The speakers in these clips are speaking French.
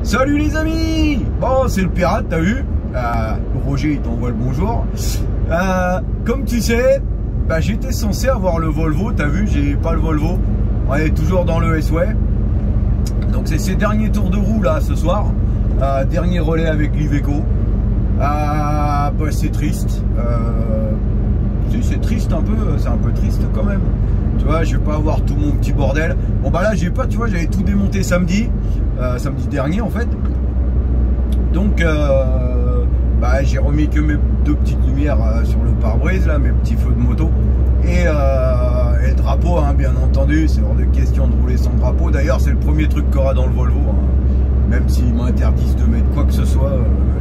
Salut les amis. Bon, c'est le pirate, t'as vu, Roger il t'envoie le bonjour. Comme tu sais, j'étais censé avoir le Volvo, t'as vu, j'ai pas le Volvo. On est toujours dans le S-Way. Donc c'est ces derniers tours de roue là ce soir. Dernier relais avec l'Iveco. C'est triste. Si, c'est triste un peu, c'est un peu triste quand même. Tu vois, je vais pas avoir tout mon petit bordel. Bon là j'ai pas, tu vois, j'avais tout démonté samedi. Samedi dernier en fait. Donc j'ai remis que mes deux petites lumières sur le pare-brise là, mes petits feux de moto. Et le drapeau, hein, bien entendu, c'est hors de question de rouler sans drapeau. D'ailleurs c'est le premier truc qu'il y aura dans le Volvo, hein. Même s'ils m'interdisent de mettre quoi que ce soit,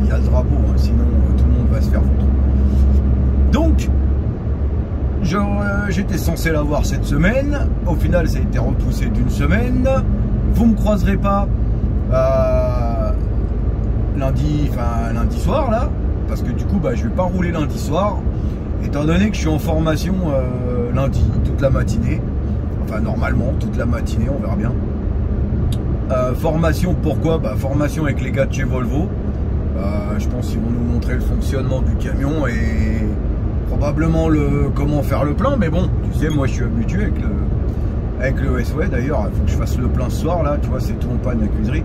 il y a le drapeau, hein, sinon tout le monde va se faire foutre. Donc j'étais censé l'avoir cette semaine, au final ça a été repoussé d'une semaine. Vous me croiserez pas lundi soir là, parce que du coup je vais pas rouler lundi soir, étant donné que je suis en formation lundi toute la matinée, enfin normalement toute la matinée, on verra bien. Formation pourquoi? Formation avec les gars de chez Volvo. Je pense qu'ils vont nous montrer le fonctionnement du camion et probablement comment faire le plein, mais bon, tu sais, moi je suis habitué avec le S-Way. D'ailleurs, il faut que je fasse le plein ce soir là, tu vois, c'est tout en panne la cuiserie.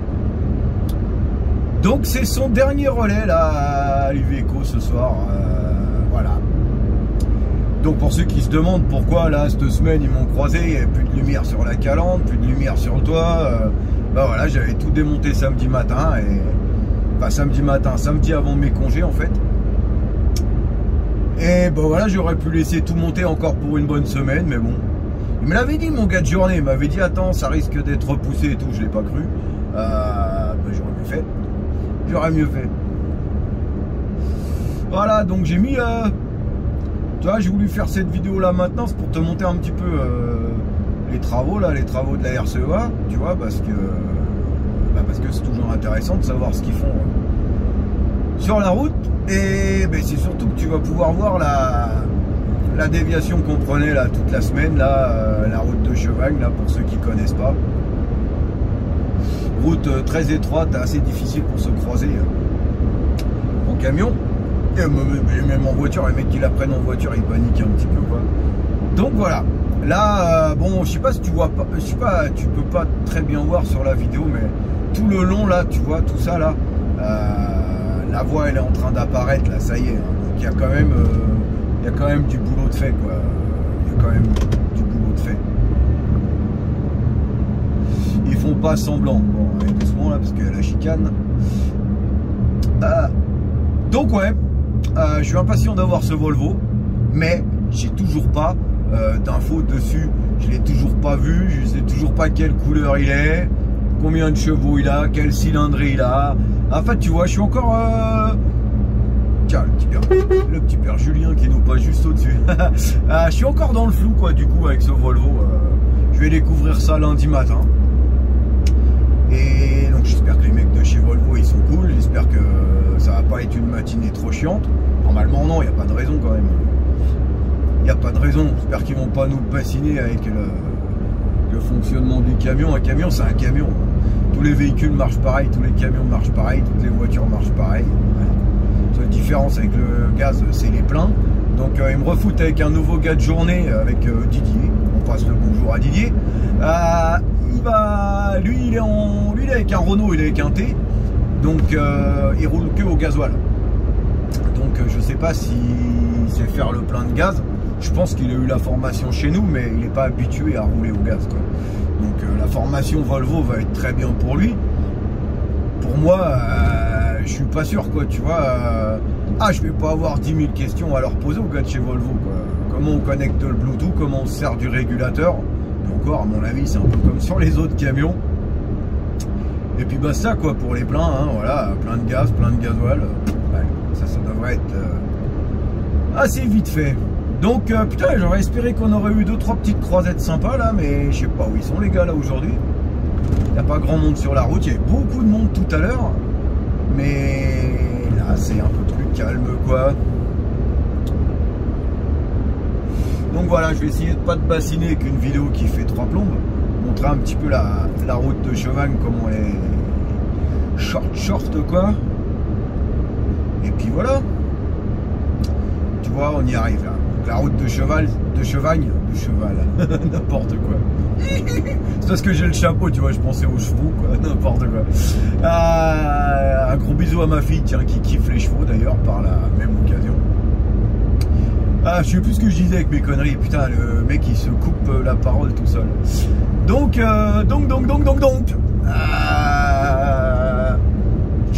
Donc c'est son dernier relais là à l'Iveco ce soir, voilà. Donc pour ceux qui se demandent pourquoi là cette semaine ils m'ont croisé, il n'y avait plus de lumière sur la calandre, plus de lumière sur le toit, voilà, j'avais tout démonté samedi matin et samedi avant mes congés en fait. Et voilà, j'aurais pu laisser tout monter encore pour une bonne semaine, mais bon. Il me l'avait dit mon gars de journée, il m'avait dit attends, ça risque d'être repoussé et tout, je l'ai pas cru. J'aurais mieux fait. J'aurais mieux fait. Voilà, donc j'ai mis tu vois, j'ai voulu faire cette vidéo là maintenant, c'est pour te montrer un petit peu les travaux là, les travaux de la RCEA, tu vois, parce que c'est toujours intéressant de savoir ce qu'ils font sur la route. Et c'est surtout que tu vas pouvoir voir la déviation qu'on prenait là toute la semaine là, la route de Chevagne là, pour ceux qui connaissent pas. Route très étroite, assez difficile pour se croiser en camion. Et même en voiture, les mecs qui la prennent en voiture, ils paniquent un petit peu quoi. Donc voilà. Là, bon, je sais pas si tu vois pas, je sais pas, tu peux pas très bien voir sur la vidéo, mais tout le long là, tu vois tout ça là. La voie elle est en train d'apparaître là, ça y est. Donc il y a quand même du boulot de fait quoi. Il y a quand même du boulot de fait. Ils font pas semblant. Bon, allez, doucement là parce qu'il y a la chicane. Donc ouais, je suis impatient d'avoir ce Volvo, mais j'ai toujours pas d'infos dessus. Je l'ai toujours pas vu, je sais toujours pas quelle couleur il est, combien de chevaux il a, quelle cylindrée il a. En fait, tu vois, je suis encore... Tiens, le petit père Julien qui nous passe juste au-dessus. Je suis encore dans le flou, quoi, du coup, avec ce Volvo. Je vais découvrir ça lundi matin. Et donc, j'espère que les mecs de chez Volvo, ils sont cool. J'espère que ça va pas être une matinée trop chiante. Normalement, non, il n'y a pas de raison, quand même. Il n'y a pas de raison. J'espère qu'ils vont pas nous bassiner avec le fonctionnement du camion. Un camion, c'est un camion. Tous les véhicules marchent pareil, tous les camions marchent pareil, toutes les voitures marchent pareil. La différence avec le gaz, c'est les pleins. Donc ils me refoutent avec un nouveau gars de journée, avec Didier. On passe le bonjour à Didier. Lui il est avec un Renault, il est avec un T. Donc il roule que au gasoil. Donc je sais pas s'il sait faire le plein de gaz. Je pense qu'il a eu la formation chez nous, mais il n'est pas habitué à rouler au gaz, quoi. Donc la formation Volvo va être très bien pour lui. Pour moi, je suis pas sûr, quoi, tu vois. Je vais pas avoir 10 000 questions à leur poser aux gars de chez Volvo, quoi. Comment on connecte le Bluetooth, comment on se sert du régulateur. Et encore, à mon avis, c'est un peu comme sur les autres camions. Et puis ça, quoi, pour les pleins, hein, voilà, plein de gaz, plein de gasoil. Ça devrait être assez vite fait. Donc putain, j'aurais espéré qu'on aurait eu 2-3 petites croisettes sympas là, mais je sais pas où ils sont les gars là aujourd'hui. Il n'y a pas grand monde sur la route, il y avait beaucoup de monde tout à l'heure, mais là c'est un peu plus calme quoi. Donc voilà, je vais essayer de pas te bassiner avec une vidéo qui fait 3 plombes, montrer un petit peu la route de Chevagne, comment elle est short quoi. Et puis voilà. Tu vois, on y arrive là. Donc, la route de Chevagne, n'importe quoi. C'est parce que j'ai le chapeau, tu vois, je pensais aux chevaux, quoi, n'importe quoi. Un gros bisou à ma fille, tiens, qui kiffe les chevaux d'ailleurs, par la même occasion. Je sais plus ce que je disais avec mes conneries, putain, le mec il se coupe la parole tout seul. Donc, je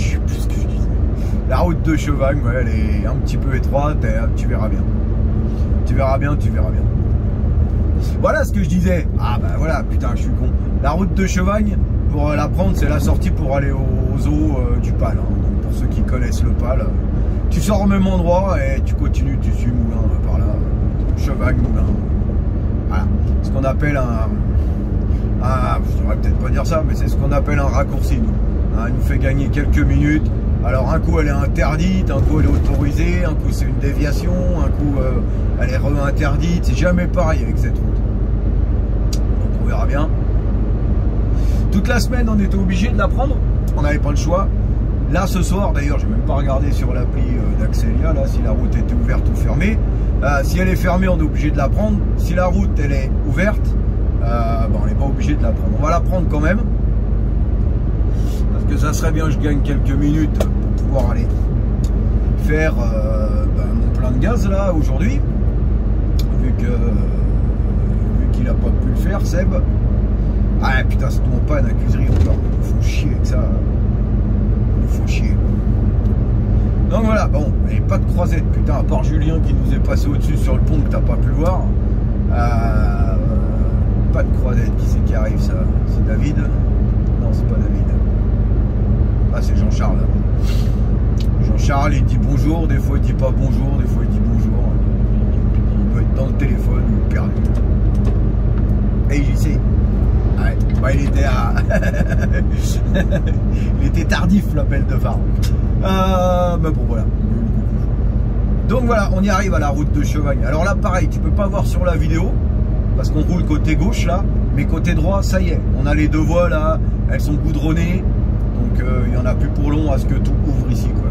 sais plus ce que je disais. La route de Chevagne, ouais, elle est un petit peu étroite, et tu verras bien. Tu verras bien. Voilà ce que je disais. Ah bah voilà, putain, je suis con. La route de Chevagne, pour la prendre, c'est la sortie pour aller aux eaux du Pal. Hein. Donc pour ceux qui connaissent le Pal, tu sors au même endroit et tu continues, tu suis Moulins par là. Chevagne, Moulins. Voilà. Ce qu'on appelle je devrais peut-être pas dire ça, mais c'est ce qu'on appelle un raccourci, nous. Hein, il nous fait gagner quelques minutes. Alors un coup elle est interdite, un coup elle est autorisée, un coup c'est une déviation, un coup elle est re-interdite, c'est jamais pareil avec cette route. Donc on verra bien. Toute la semaine on était obligé de la prendre, on n'avait pas le choix. Là ce soir d'ailleurs, j'ai même pas regardé sur l'appli d'Axelia là si la route était ouverte ou fermée. Si elle est fermée on est obligé de la prendre, si la route elle est ouverte, on n'est pas obligé de la prendre. On va la prendre quand même. Parce que ça serait bien que je gagne quelques minutes pour pouvoir aller faire mon plein de gaz là aujourd'hui, vu qu'il a pas pu le faire, Seb. Ah putain, c'est tout en panne à cuiserie encore, il nous faut chier avec ça, il nous faut chier. Donc voilà, bon, et pas de croisette, putain, à part Julien qui nous est passé au-dessus sur le pont que t'as pas pu voir. Pas de croisette, qui c'est qui arrive ça? C'est David? Non, c'est pas David. Ah, c'est Jean-Charles. Jean-Charles, il dit bonjour, des fois il dit pas bonjour, des fois il dit bonjour. Il doit être dans le téléphone ou perdu. Et j'y sais. Ouais, bah, il était il était tardif l'appel de phare. Mais bon voilà. Donc voilà, on y arrive à la route de Chevagne. Alors là pareil, tu peux pas voir sur la vidéo, parce qu'on roule côté gauche là, mais côté droit, ça y est, on a les deux voies là, elles sont goudronnées. Donc il n'y en a plus pour long à ce que tout ouvre ici quoi.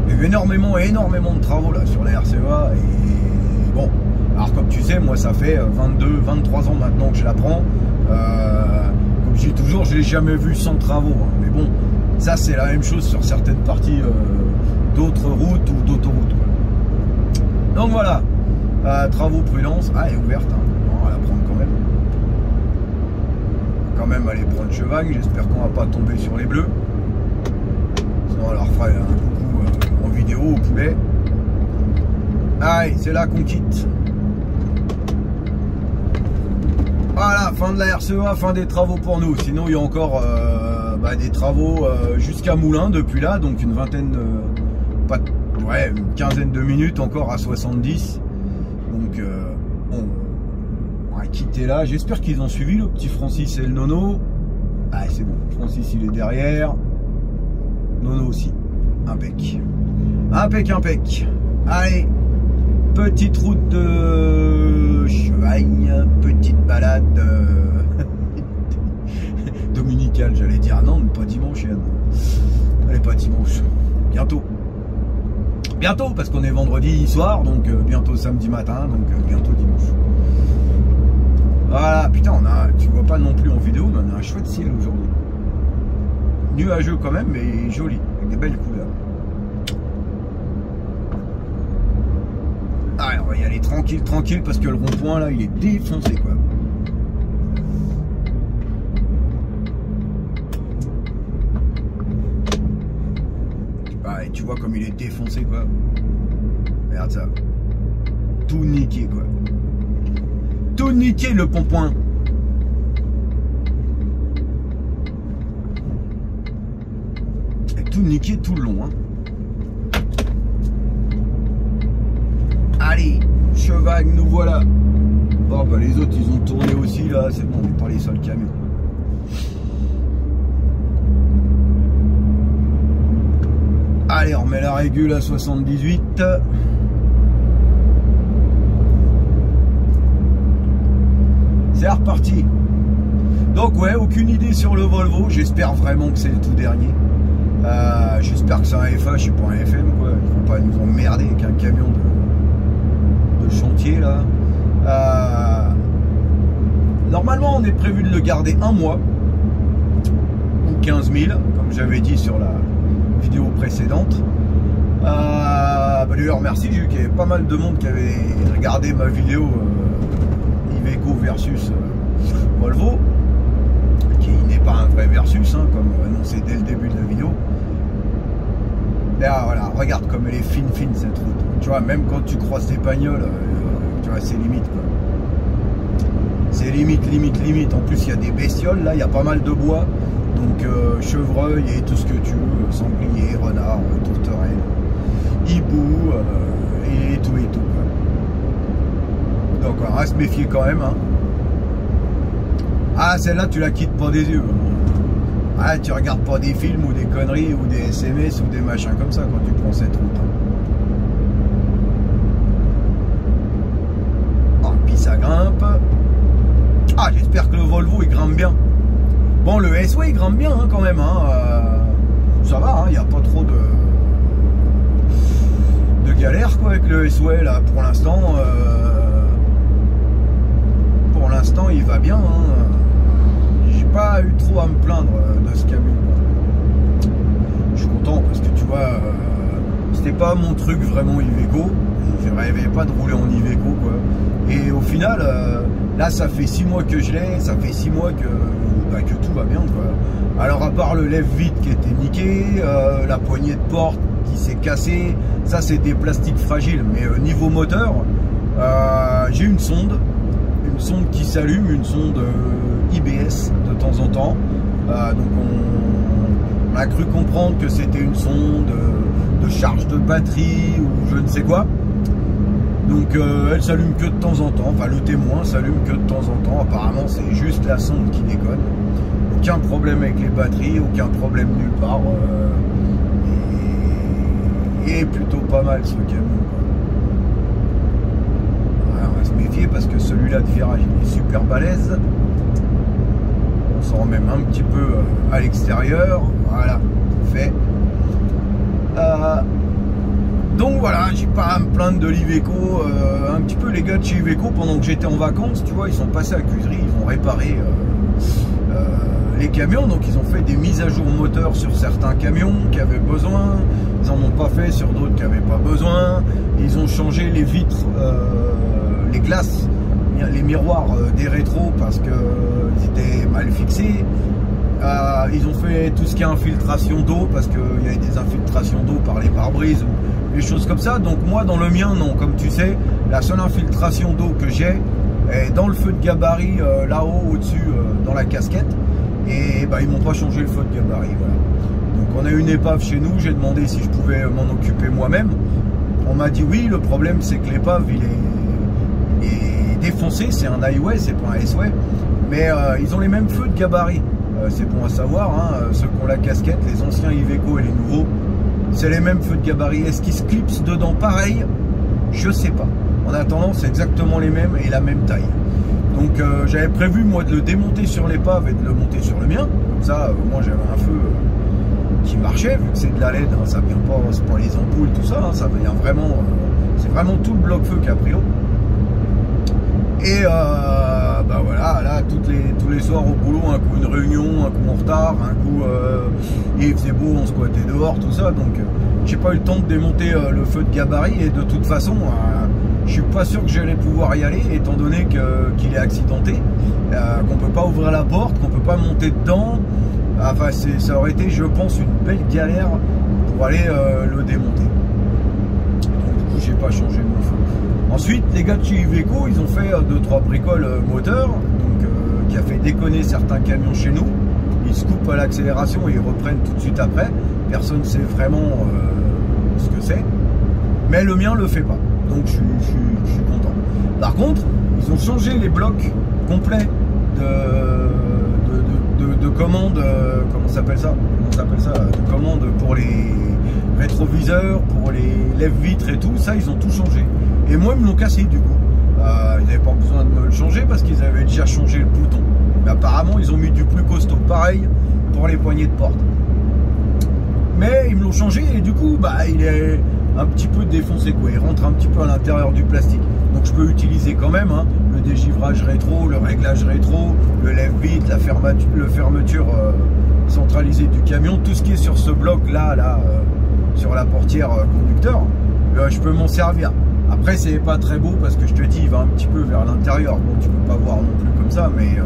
Il y a eu énormément de travaux là sur la RCEA et bon, alors comme tu sais, moi ça fait 23 ans maintenant que je la prends. Comme je dis toujours, je l'ai jamais vu sans travaux, hein. Mais bon, ça c'est la même chose sur certaines parties d'autres routes ou d'autoroutes. Donc voilà, travaux prudence, elle est ouverte, hein. On va la prendre quand même aller prendre Chevagne, j'espère qu'on va pas tomber sur les bleus, sinon on leur fera un coucou en vidéo au poulet. Allez, c'est là qu'on quitte. Voilà, fin de la RCEA, fin des travaux pour nous. Sinon il y a encore des travaux jusqu'à Moulins depuis là, donc une vingtaine une quinzaine de minutes encore à 70. Donc on va quitter là. J'espère qu'ils ont suivi le petit Francis et le Nono. Ah c'est bon, Francis il est derrière, Nono aussi. Impec. Allez, petite route de Chevagne, petite balade dominicale, j'allais dire. Non, mais pas dimanche, Yann. Allez, pas dimanche. Bientôt, parce qu'on est vendredi soir, donc bientôt samedi matin, donc bientôt dimanche. Voilà, putain, tu vois pas non plus en vidéo, mais on a un chouette ciel aujourd'hui. Nuageux quand même, mais joli, avec des belles couleurs. Allez, on va y aller tranquille, parce que le rond-point là, il est défoncé quoi. Et tu vois comme il est défoncé quoi. Regarde ça. Tout niqué quoi. Tout niqué le pont-point. Et tout niqué tout le long hein. Allez, Chevagne, nous voilà. Bon bah les autres ils ont tourné aussi là, c'est bon, on n'est pas les seuls camions. Allez, on met la régule à 78. C'est reparti. Donc ouais, aucune idée sur le Volvo. J'espère vraiment que c'est le tout dernier. J'espère que c'est un FH et pas un FM, quoi. Ils vont pas nous emmerder avec un camion de chantier là. Normalement on est prévu de le garder un mois ou 15 000 comme j'avais dit sur la vidéo précédente. D'ailleurs merci, j'ai vu qu'il y avait pas mal de monde qui avait regardé ma vidéo Iveco versus Volvo, qui n'est pas un vrai versus hein, comme annoncé dès le début de la vidéo. Là voilà, regarde comme elle est fine cette route, tu vois, même quand tu croises tes bagnoles, tu vois, c'est limite quoi. C'est limite. En plus il y a des bestioles là, il y a pas mal de bois, donc chevreuil et tout ce que tu veux, sanglier, renard, tourterelle, hibou et tout quoi. Donc on va se méfier quand même hein. Ah celle-là tu la quittes pas des yeux. Ah tu regardes pas des films ou des conneries ou des SMS ou des machins comme ça quand tu prends cette route hein. Oh puis ça grimpe. Ah j'espère que le Volvo il grimpe bien. Bon le SW il grimpe bien hein, quand même hein. Ça va, il n'y a pas trop de galère quoi avec le SW là pour l'instant. Pour l'instant il va bien hein. J'ai pas eu trop à me plaindre de ce camion. Je suis content parce que tu vois c'était pas mon truc vraiment Iveco. Je rêvais pas de rouler en Iveco quoi. Et au final là ça fait 6 mois que je l'ai, ça fait 6 mois que tout va bien quoi. Alors à part le lève-vide qui était niqué, la poignée de porte qui s'est cassée, ça c'est des plastiques fragiles, mais niveau moteur, j'ai une sonde qui s'allume, une sonde IBS de temps en temps, donc on a cru comprendre que c'était une sonde de charge de batterie ou je ne sais quoi. Donc elle s'allume que de temps en temps, enfin le témoin s'allume que de temps en temps, apparemment c'est juste la sonde qui déconne. Aucun problème avec les batteries, aucun problème nulle part. Et plutôt pas mal ce camion. Alors, on va se méfier parce que celui-là de virage il est super balèze. On s'en remet même un petit peu à l'extérieur. Voilà, c'est fait. Donc voilà, j'ai pas à me plaindre de l'Iveco. Un petit peu les gars de chez Iveco, pendant que j'étais en vacances, tu vois, ils sont passés à Cuisery, ils ont réparé les camions, donc ils ont fait des mises à jour moteurs sur certains camions qui avaient besoin, ils en ont pas fait sur d'autres qui n'avaient pas besoin, ils ont changé les vitres, les glaces, les miroirs des rétros parce qu'ils étaient mal fixés. Ils ont fait tout ce qui est infiltration d'eau parce qu'il y avait des infiltrations d'eau par les pare-brises ou des choses comme ça. Donc moi dans le mien non, comme tu sais, la seule infiltration d'eau que j'ai est dans le feu de gabarit là-haut au-dessus dans la casquette. Et ils m'ont pas changé le feu de gabarit, voilà. Donc on a une épave chez nous, j'ai demandé si je pouvais m'en occuper moi-même. On m'a dit oui, le problème c'est que l'épave il est défoncé, c'est un highway, c'est pas un SW, mais ils ont les mêmes feux de gabarit. C'est bon à savoir, hein, ceux qui ont la casquette, les anciens Iveco et les nouveaux, c'est les mêmes feux de gabarit. Est-ce qu'ils se clipsent dedans pareil? Je sais pas. En attendant, c'est exactement les mêmes et la même taille. Donc j'avais prévu moi de le démonter sur l'épave et de le monter sur le mien. Comme ça, moi j'avais un feu qui marchait, vu que c'est de la LED, hein, ça vient pas, c'est pas les ampoules, tout ça, hein, ça vient vraiment, c'est vraiment tout le bloc feu Caprio. Et voilà, là tous les soirs au boulot, un coup une réunion, un coup en retard, un coup il faisait beau, on squattait dehors, tout ça, donc j'ai pas eu le temps de démonter le feu de gabarit et de toute façon je suis pas sûr que j'allais pouvoir y aller étant donné qu'il est accidenté, qu'on peut pas ouvrir la porte, qu'on peut pas monter dedans. Enfin ça aurait été je pense une belle galère pour aller le démonter. Donc du coup j'ai pas changé mon feu. Ensuite les gars de chez Iveco ils ont fait 2-3 bricoles moteurs, donc qui a fait déconner certains camions chez nous. Ils se coupent à l'accélération et ils reprennent tout de suite après. Personne ne sait vraiment ce que c'est, mais le mien le fait pas. Donc je suis content. Par contre, ils ont changé les blocs complets de commandes, comment s'appelle ça? De commandes pour les rétroviseurs, pour les lève-vitres et tout, ça ils ont tout changé. Et moi ils me l'ont cassé du coup. Ils n'avaient pas besoin de me le changer parce qu'ils avaient déjà changé le bouton. Mais apparemment, ils ont mis du plus costaud. Pareil pour les poignées de porte. Mais ils me l'ont changé et du coup, bah, il est un petit peu défoncé, quoi. Il rentre un petit peu à l'intérieur du plastique. Donc je peux utiliser quand même hein, le dégivrage rétro, le réglage rétro, le lève-vite, la fermeture centralisée du camion, tout ce qui est sur ce bloc là, sur la portière conducteur, je peux m'en servir. Après c'est pas très beau parce que je te dis il va un petit peu vers l'intérieur. Bon tu peux pas voir non plus comme ça, mais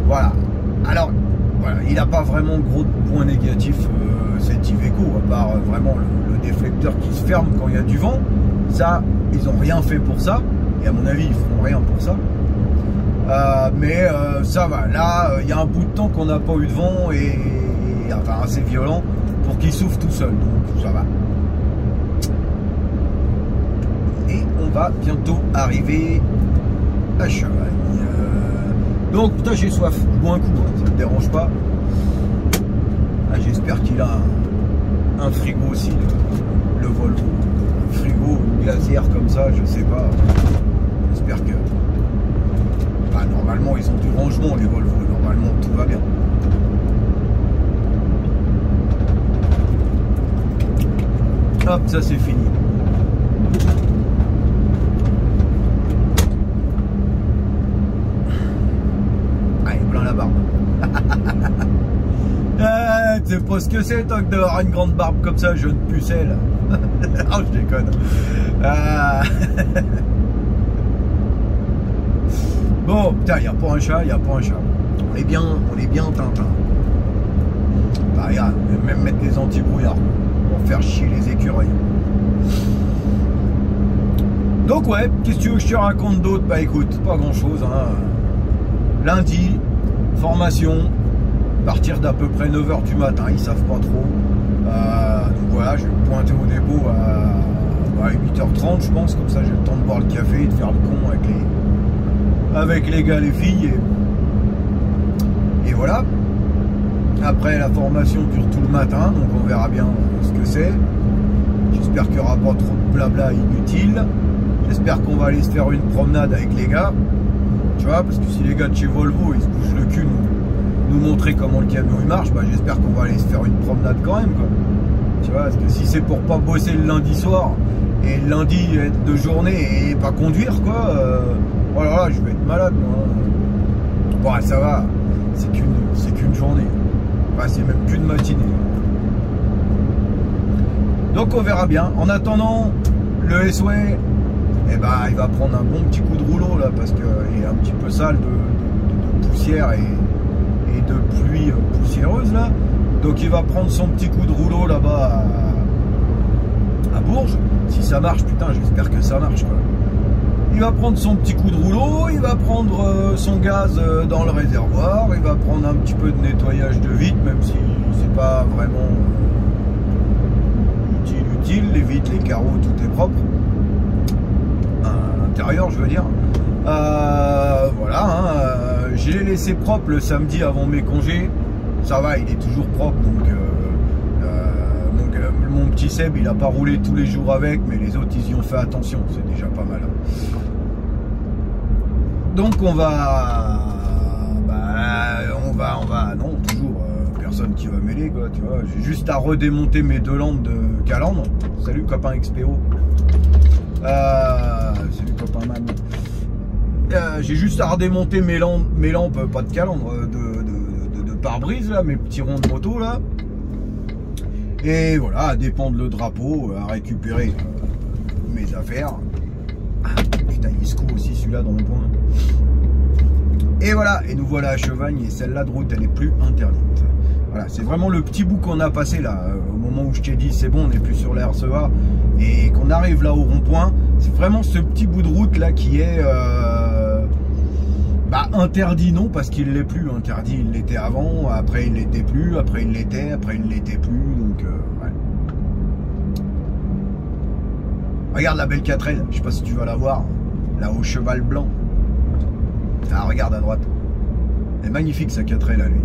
voilà. Alors voilà, il n'a pas vraiment gros points négatifs cet Iveco, à part vraiment le déflecteur qui se ferme quand il y a du vent. Ça, ils n'ont rien fait pour ça, et à mon avis, ils feront rien pour ça. Mais ça va, là, il y a un bout de temps qu'on n'a pas eu de vent, et enfin assez violent, pour qu'il souffle tout seul, donc ça va. Et on va bientôt arriver à Chevagne. Donc, putain, j'ai soif, je bois un coup, hein, ça ne me dérange pas. Ah, j'espère qu'il a un frigo aussi, le Volvo. Frigo glaciaire comme ça, je sais pas. J'espère que... Enfin, normalement, ils ont du rangement, les Volvo. Normalement, tout va bien. Hop, ça c'est fini. Allez, plein la barbe. Tu sais pas ce que c'est, toi, que d'avoir une grande barbe comme ça, jeune pucelle. Oh, je déconne. Bon, putain, il n'y a pas un chat, il n'y a pas un chat. On est bien Tintin. Bah, regarde, même mettre des anti-brouillards pour faire chier les écureuils. Donc, ouais, qu'est-ce que tu veux que je te raconte d'autre? Bah, écoute, pas grand-chose. Hein. Lundi, formation, partir d'à peu près 9 h du matin, ils savent pas trop. Donc voilà, je vais me pointer au dépôt à 8 h 30 je pense, comme ça j'ai le temps de boire le café et de faire le con avec les gars, les filles et voilà. Après la formation dure tout le matin, donc on verra bien ce que c'est. J'espère qu'il n'y aura pas trop de blabla inutile. J'espère qu'on va aller se faire une promenade avec les gars. Tu vois, parce que si les gars de chez Volvo ils se bougent le cul nous montrer comment le camion il marche, bah j'espère qu'on va aller se faire une promenade quand même, quoi. Tu vois, parce que si c'est pour pas bosser le lundi soir et le lundi être de journée et pas conduire, quoi, oh là là, je vais être malade, moi. Bon, ça va, c'est qu'une journée. Enfin, c'est même qu'une matinée. Donc on verra bien. En attendant, le S-Way, eh ben, il va prendre un bon petit coup de rouleau là, parce qu'il est un petit peu sale de poussière et de pluie poussiéreuse là. Donc il va prendre son petit coup de rouleau là-bas à Bourges. Si ça marche, putain, j'espère que ça marche, quoi. Il va prendre son petit coup de rouleau, il va prendre son gaz dans le réservoir, il va prendre un petit peu de nettoyage de vitres, même si c'est pas vraiment utile, les vitres, les carreaux, tout est propre. À l'intérieur, je veux dire. Voilà, hein, j'ai laissé propre le samedi avant mes congés. Ça va, il est toujours propre, donc mon petit Seb, il a pas roulé tous les jours avec, mais les autres, ils y ont fait attention, c'est déjà pas mal. Donc on va, non, toujours personne qui va mêler, quoi, tu vois. J'ai juste à redémonter mes deux lampes de calandre. Salut copain XPO. Salut copain man. J'ai juste à redémonter mes lampes, pas de calandre, de pare-brise là, mes petits ronds de moto là. Et voilà, à dépendre le drapeau, à récupérer mes affaires. Ah, putain, il se court aussi celui-là dans le coin. Et voilà, et nous voilà à Chevagne, et celle-là de route, elle est plus interdite. Voilà, c'est vraiment le petit bout qu'on a passé là, au moment où je t'ai dit c'est bon, on n'est plus sur la RCEA, et qu'on arrive là au rond-point. C'est vraiment ce petit bout de route là qui est interdit, non, parce qu'il l'est plus. Interdit, il l'était avant, après il l'était plus, après il l'était, après il l'était plus, donc ouais. Regarde la belle 4L, je sais pas si tu vas la voir, là au cheval blanc. Ah, regarde à droite. Elle est magnifique sa 4L là, lui.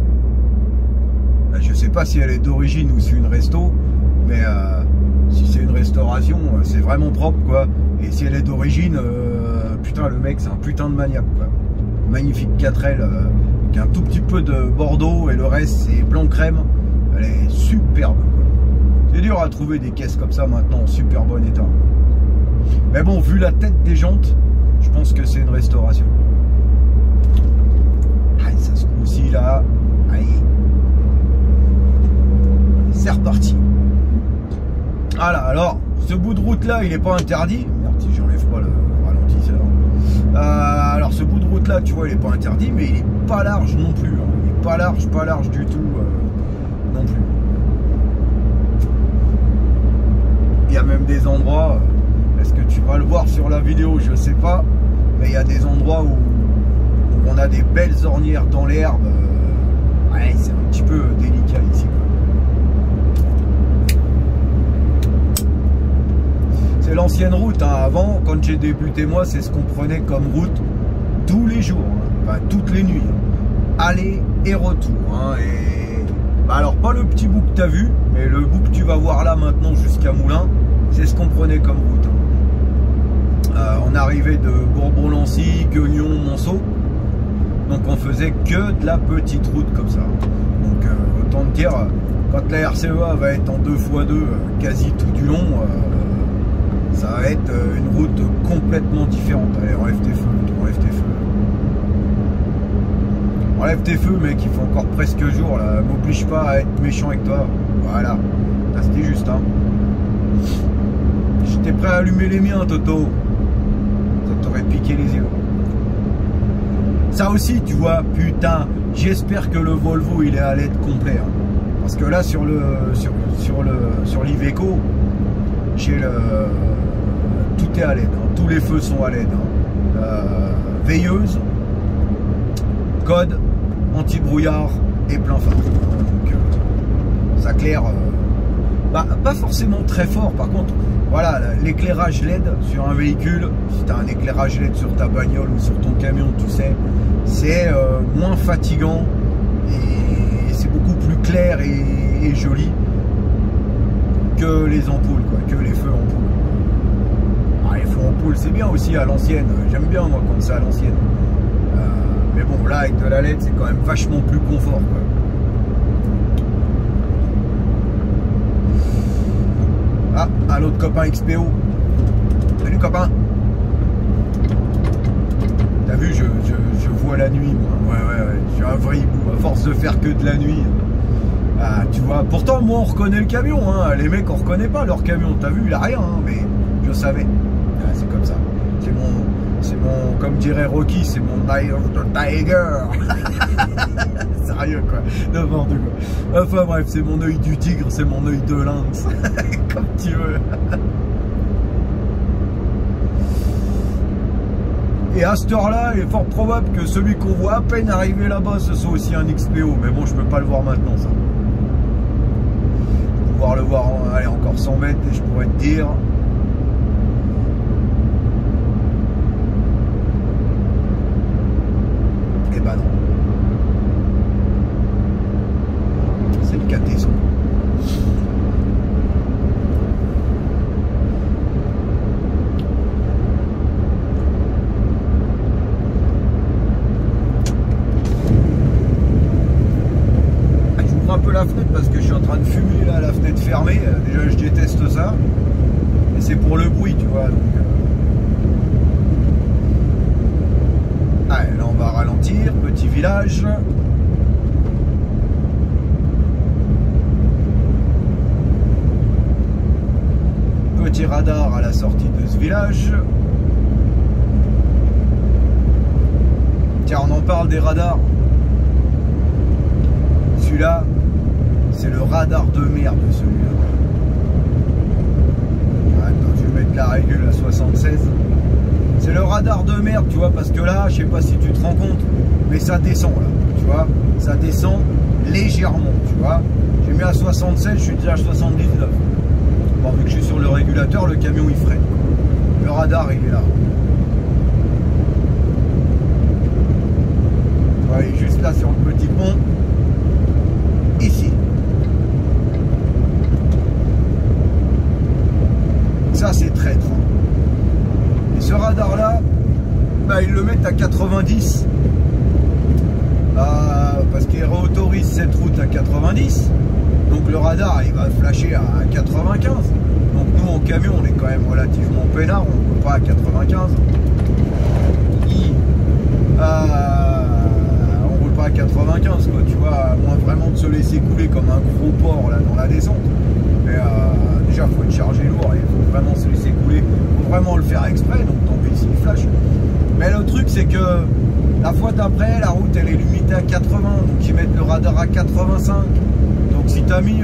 Je sais pas si elle est d'origine ou si c'est une resto, mais si c'est une restauration, c'est vraiment propre, quoi. Et si elle est d'origine, putain, le mec c'est un putain de maniaque, quoi. magnifique 4L avec un tout petit peu de bordeaux et le reste c'est blanc crème. Elle est superbe, quoi. C'est dur à trouver des caisses comme ça maintenant en super bon état. Mais bon, vu la tête des jantes, je pense que c'est une restauration. Allez, ça se trouve aussi là. Allez. C'est reparti. Voilà, alors, ce bout de route là, il n'est pas interdit. Merde, si j'enlève pas le ralentisseur. Alors, ce bout de route là, tu vois, il n'est pas interdit, mais il n'est pas large non plus. Hein. Il n'est pas large du tout non plus. Il y a même des endroits, est-ce que tu vas le voir sur la vidéo, je sais pas, mais il y a des endroits où on a des belles ornières dans l'herbe. Ouais, c'est un petit peu délicat ici, quoi. C'est l'ancienne route, hein. Avant, quand j'ai débuté moi, c'est ce qu'on prenait comme route tous les jours, hein. Enfin, toutes les nuits, hein. Aller et retour, hein. Et bah, alors pas le petit bout que tu as vu, mais le bout que tu vas voir là maintenant jusqu'à Moulins, c'est ce qu'on prenait comme route, hein. On arrivait de Bourbon-Lancy, Gueugnon, Monceau, donc on faisait que de la petite route comme ça. Donc autant te dire, quand la RCEA va être en 2x2 quasi tout du long, ça va être une route complètement différente. Allez, enlève tes feux, enlève tes feux. Enlève tes feux, mec, il fait encore presque jour là. M'oblige pas à être méchant avec toi. Voilà. Là, c'était juste, hein. J'étais prêt à allumer les miens, Toto. Ça t'aurait piqué les yeux. Ça aussi, tu vois, putain, j'espère que le Volvo il est à LED complet. Hein. Parce que là, sur l'Iveco, j'ai le. Tout est à LED, hein. Tous les feux sont à LED. Hein. Veilleuse, code, anti-brouillard et plein phare. Donc ça claire, pas forcément très fort. Par contre, voilà, l'éclairage LED sur un véhicule, si tu as un éclairage LED sur ta bagnole ou sur ton camion, tu sais, c'est moins fatigant et c'est beaucoup plus clair et joli que les ampoules, quoi, que les feux ampoules. Les feux ampoules, c'est bien aussi à l'ancienne. J'aime bien moi quand c'est à l'ancienne. Mais bon, là avec de la LED, c'est quand même vachement plus confort, quoi. Ah, un autre copain XPO. Salut copain. T'as vu, je vois la nuit, moi. Ouais. Je suis un vrai hibou. À force de faire que de la nuit. Ah, tu vois, pourtant moi on reconnaît le camion, hein. Les mecs on reconnaît pas leur camion. T'as vu, il a rien, hein, mais je savais. Ah, c'est comme ça. C'est mon, comme dirait Rocky, c'est mon eye of the tiger. Sérieux, quoi. N'importe quoi. Enfin bref, c'est mon œil du tigre, c'est mon œil de lynx. Comme tu veux. Et à cette heure-là, il est fort probable que celui qu'on voit à peine arriver là-bas, ce soit aussi un XPO. Mais bon, je peux pas le voir maintenant, ça. Je vais pouvoir le voir, allez, encore 100 mètres et je pourrais te dire... Eh ben non. C'est le catéson. J'ouvre un peu la fenêtre parce que je suis en train de fumer là, la fenêtre fermée. Déjà je déteste ça. Et c'est pour le bruit, tu vois. Donc, allez, là on va ralentir, petit village. Petit radar à la sortie de ce village. Tiens, on en parle des radars. Celui-là, c'est le radar de merde, celui-là. Attends, je vais mettre la régule à 76. C'est le radar de merde, tu vois, parce que là, je sais pas si tu te rends compte, mais ça descend, là, tu vois. Ça descend légèrement, tu vois. J'ai mis à 76, je suis déjà à 79. Bon, vu que je suis sur le régulateur, le camion, il freine. Le radar, il est là. Tu vois, il est juste là, sur le petit pont. Ici. Ça, c'est traître. Et ce radar-là, bah, ils le mettent à 90 cette route à 90. Donc le radar il va flasher à 95. Donc nous en camion on est quand même relativement peinard, on ne roule pas à 95. On roule pas à 95 quoi, tu vois, à moins vraiment de se laisser couler comme un gros porc là dans la descente. Mais déjà faut être chargé lourd et il faut vraiment se laisser couler, faut vraiment le faire exprès, donc tant pis s'il flash. Mais le truc c'est que la fois d'après la route elle est limitée à 80, donc ils mettent le radar à 85. Donc si tu as mis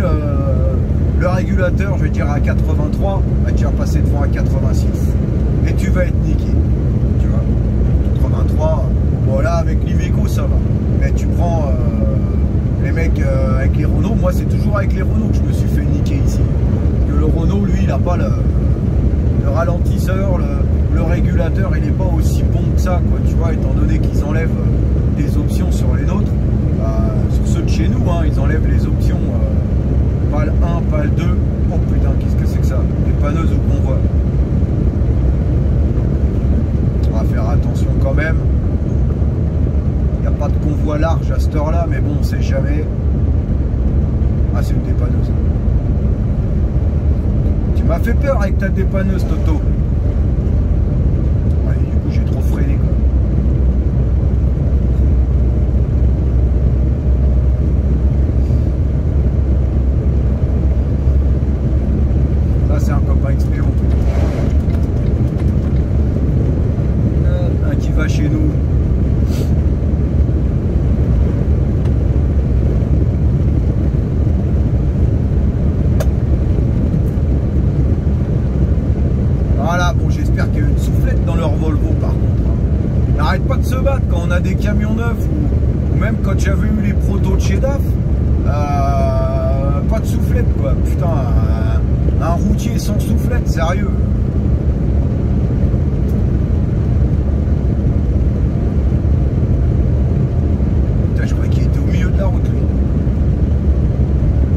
le régulateur, je vais dire à 83, bah, tu vas passer devant à 86 et tu vas être niqué, tu vois. 83, voilà, avec l'Iveco ça va, mais tu prends les mecs avec les Renault, moi c'est toujours avec les Renault que je me suis fait niquer ici, parce que le Renault lui il n'a pas le ralentisseur, le régulateur il n'est pas aussi bon que ça quoi, tu vois, étant donné qu'ils enlèvent des options sur les nôtres, sur ceux de chez nous hein, ils enlèvent les options PAL 1, PAL 2, oh putain qu'est-ce que c'est que ça, dépanneuse au convoi. On va faire attention quand même. Il n'y a pas de convoi large à cette heure-là, mais bon, on sait jamais. Ah, c'est une dépanneuse. Tu m'as fait peur avec ta dépanneuse, Toto. Ouais, du coup, j'ai trop freiné, quoi. Ça, c'est un copain XPO. Un qui va chez nous. Voilà, bon j'espère qu'il y a une soufflette dans leur Volvo par contre. N'arrête pas de se battre quand on a des camions neufs ou même quand j'avais eu les protos de chez DAF, pas de soufflette quoi. Putain, un routier sans soufflette, sérieux. Putain, je croyais qu'il était au milieu de la route lui.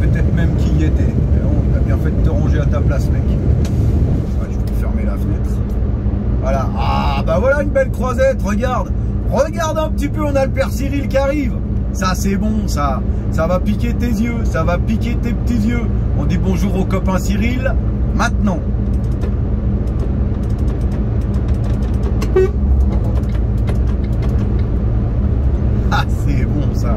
Peut-être même qu'il y était. Mais bon, t'as bien fait de te ranger à ta place mec. La fenêtre. Voilà. Ah bah voilà une belle croisette, regarde. Regarde un petit peu, on a le père Cyril qui arrive. Ça c'est bon, ça va piquer tes yeux, ça va piquer tes petits yeux. On dit bonjour au copain Cyril, maintenant. Ah c'est bon ça.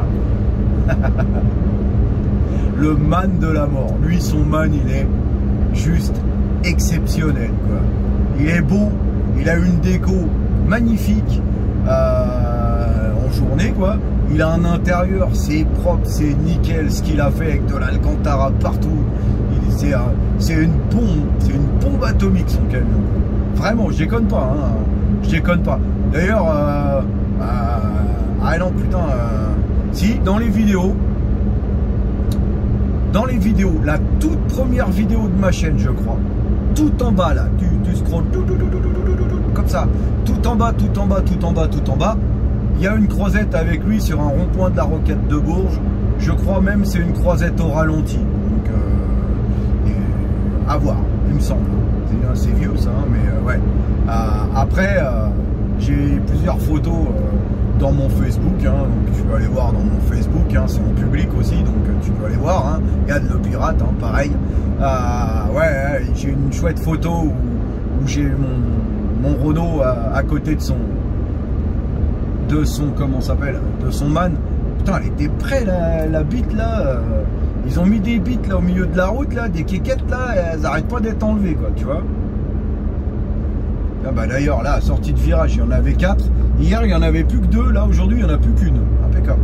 Le man de la mort. Lui son man il est juste exceptionnel quoi. Il est beau, il a une déco magnifique en journée quoi. Il a un intérieur, c'est propre, c'est nickel ce qu'il a fait avec de l'Alcantara partout. C'est une bombe atomique son camion. Vraiment, je déconne pas, hein. Je déconne pas. D'ailleurs, ah non putain, si dans les vidéos, la toute première vidéo de ma chaîne, je crois. Tout en bas là, tu scrolles comme ça, tout en bas, tout en bas, tout en bas, tout en bas. Il y a une croisette avec lui sur un rond-point de la Roquette de Bourges. Je crois même c'est une croisette au ralenti. Donc à voir, il me semble. C'est assez vieux ça, hein, mais ouais. Après, j'ai plusieurs photos dans mon Facebook, hein, donc tu peux aller voir dans mon Facebook, hein, c'est en public aussi, donc tu peux aller voir, hein. Yann le pirate, hein, pareil. Ouais, j'ai une chouette photo où j'ai mon Renault à côté de son comment ça s'appelle, de son man. Putain, elle était près la bite là. Ils ont mis des bites là au milieu de la route là, des quéquettes là, elles arrêtent pas d'être enlevées quoi, tu vois. Ah bah d'ailleurs là, sortie de virage, il y en avait 4. Hier il y en avait plus que 2, là aujourd'hui il y en a plus qu'une. Impeccable.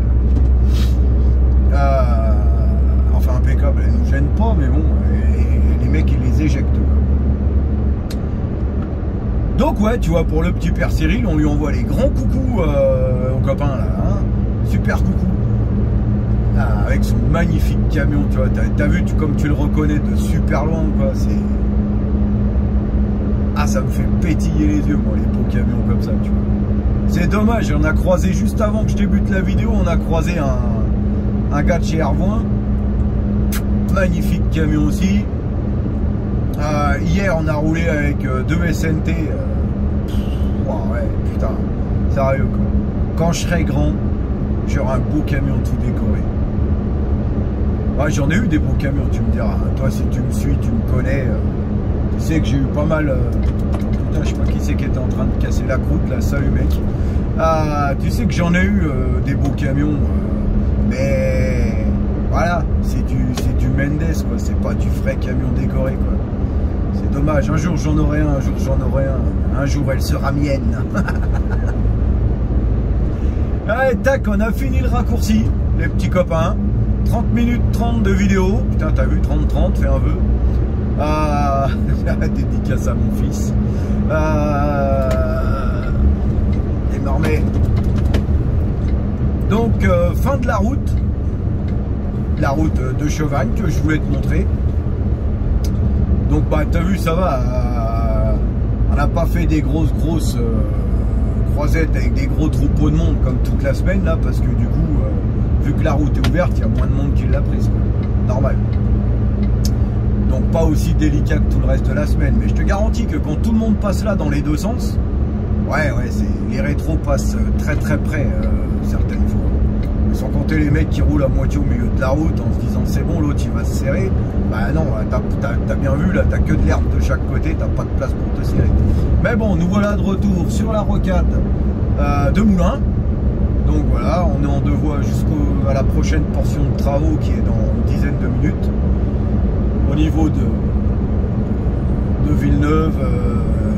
Enfin impeccable, elle nous gêne pas, mais bon, et les mecs ils les éjectent quoi. Donc ouais, tu vois, pour le petit père Cyril, on lui envoie les grands coucous au copain là, hein. Super coucou. Avec son magnifique camion, tu vois, t'as vu comme tu le reconnais de super loin quoi, c'est... Ah, ça me fait pétiller les yeux moi, les beaux camions comme ça, tu vois. C'est dommage, on a croisé juste avant que je débute la vidéo, on a croisé un gars de chez Hervoin. Magnifique camion aussi. Hier on a roulé avec 2 SNT. Oh, ouais, putain, sérieux quoi. Quand je serai grand, j'aurai un beau camion tout décoré. Ouais, j'en ai eu des beaux camions, tu me diras. Toi, si tu me suis, tu me connais. Tu sais que j'ai eu pas mal. Putain, je sais pas qui c'est qui était en train de casser la croûte là. Salut mec. Tu sais que j'en ai eu des beaux camions, mais voilà, c'est du Mendes quoi. C'est pas du vrai camion décoré quoi. C'est dommage. Un jour j'en aurai un, un jour j'en aurai un. Un jour elle sera mienne. Allez, tac, on a fini le raccourci, les petits copains. 30 minutes 30 de vidéo. Putain, t'as vu, 30-30, fais un vœu. Dédicace à mon fils. Énormé. Donc, fin de la route de Chevagne que je voulais te montrer. Donc, bah, t'as vu, ça va. On n'a pas fait des grosses croisettes avec des gros troupeaux de monde comme toute la semaine là, parce que du coup, vu que la route est ouverte, il y a moins de monde qui l'a prise, quoi. Normal. Donc pas aussi délicat que tout le reste de la semaine, mais je te garantis que quand tout le monde passe là dans les deux sens, ouais, les rétros passent très près certaines fois. Mais sans compter les mecs qui roulent à moitié au milieu de la route en se disant c'est bon, l'autre il va se serrer. Bah non, t'as bien vu là, t'as que de l'herbe de chaque côté, t'as pas de place pour te serrer. Mais bon, nous voilà de retour sur la rocade de Moulins. Donc voilà, on est en deux voies jusqu'à la prochaine portion de travaux qui est dans une dizaine de minutes. Au niveau de Villeneuve,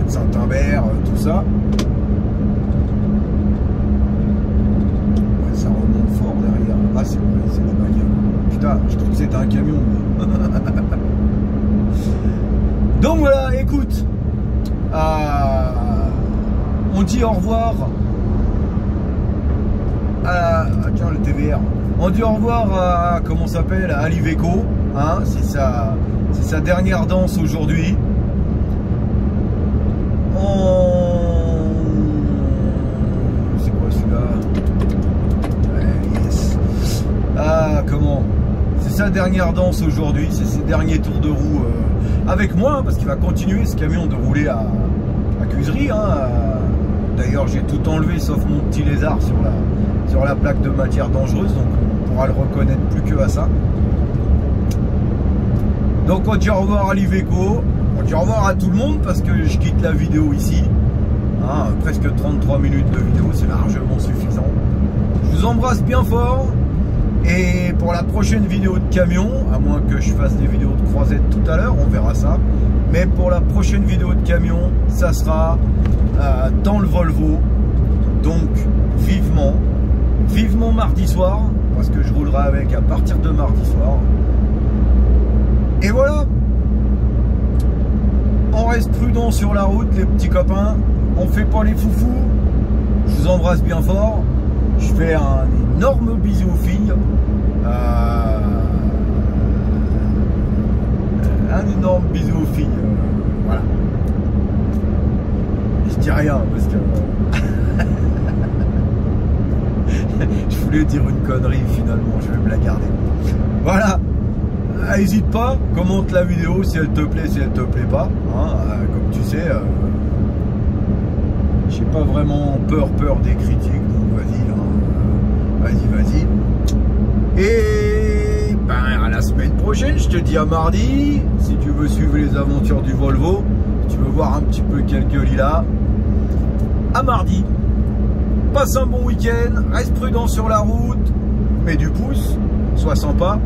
de Saint-Imbert, tout ça. Ouais, ça remonte fort derrière. Ah, c'est des bagnoles. Putain, je trouve que c'était un camion. Donc voilà, écoute. On dit au revoir. Tiens, le TVR. On dit au revoir à, comment s'appelle, à Aliveco, hein, c'est sa dernière danse aujourd'hui. C'est quoi celui-là? Yes. Comment? C'est sa dernière danse aujourd'hui, c'est ses derniers tours de roue avec moi, hein, parce qu'il va continuer ce camion de rouler à Cuisery, hein. D'ailleurs, j'ai tout enlevé sauf mon petit lézard sur la plaque de matière dangereuse, donc on pourra le reconnaître plus que à ça. Donc on dit au revoir à l'Iveco, on dit au revoir à tout le monde parce que je quitte la vidéo ici, hein, presque 33 minutes de vidéo, c'est largement suffisant. Je vous embrasse bien fort, et pour la prochaine vidéo de camion, à moins que je fasse des vidéos de croisette tout à l'heure, on verra ça, mais pour la prochaine vidéo de camion, ça sera dans le Volvo, donc vivement mardi soir, parce que je roulerai avec à partir de mardi soir. Et voilà, on reste prudent sur la route les petits copains, on fait pas les foufous. Je vous embrasse bien fort, je fais un énorme bisou aux filles, un énorme bisou aux filles, voilà. Je dis rien parce que je voulais dire une connerie, finalement je vais me la garder. Voilà, n'hésite pas, commente la vidéo si elle te plaît, si elle te plaît pas, hein, comme tu sais, j'ai pas vraiment peur des critiques, donc vas-y, vas-y. Et ben à la semaine prochaine, je te dis à mardi, si tu veux suivre les aventures du Volvo, si tu veux voir un petit peu quelques lilas, à mardi. Passe un bon week-end, reste prudent sur la route, mets du pouce, sois sympa,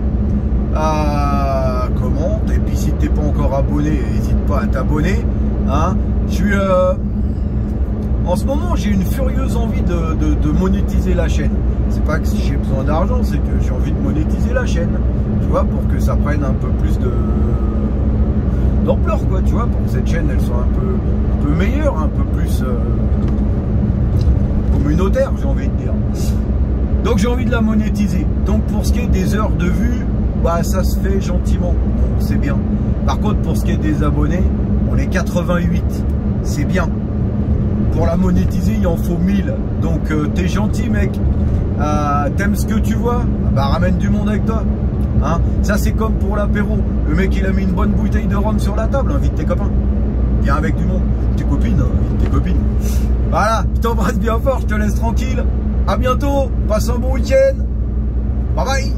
commente, et puis si t'es pas encore abonné, n'hésite pas à t'abonner, hein. Je suis en ce moment, j'ai une furieuse envie de monétiser la chaîne. C'est pas que si j'ai besoin d'argent, c'est que j'ai envie de monétiser la chaîne, tu vois, pour que ça prenne un peu plus d'ampleur, quoi, tu vois, pour que cette chaîne elle soit un peu meilleure, un peu plus communautaire, j'ai envie de dire. Donc j'ai envie de la monétiser. Donc pour ce qui est des heures de vue, bah ça se fait gentiment, donc c'est bien. Par contre pour ce qui est des abonnés, on est 88, c'est bien. Pour la monétiser il en faut 1000. Donc t'es gentil mec, t'aimes ce que tu vois, bah ramène du monde avec toi, hein. Ça c'est comme pour l'apéro, le mec il a mis une bonne bouteille de rhum sur la table, invite tes copains, viens avec du monde, tes copines, hein, invite tes copines. Voilà, je t'embrasse bien fort, je te laisse tranquille. À bientôt, passe un bon week-end. Bye bye.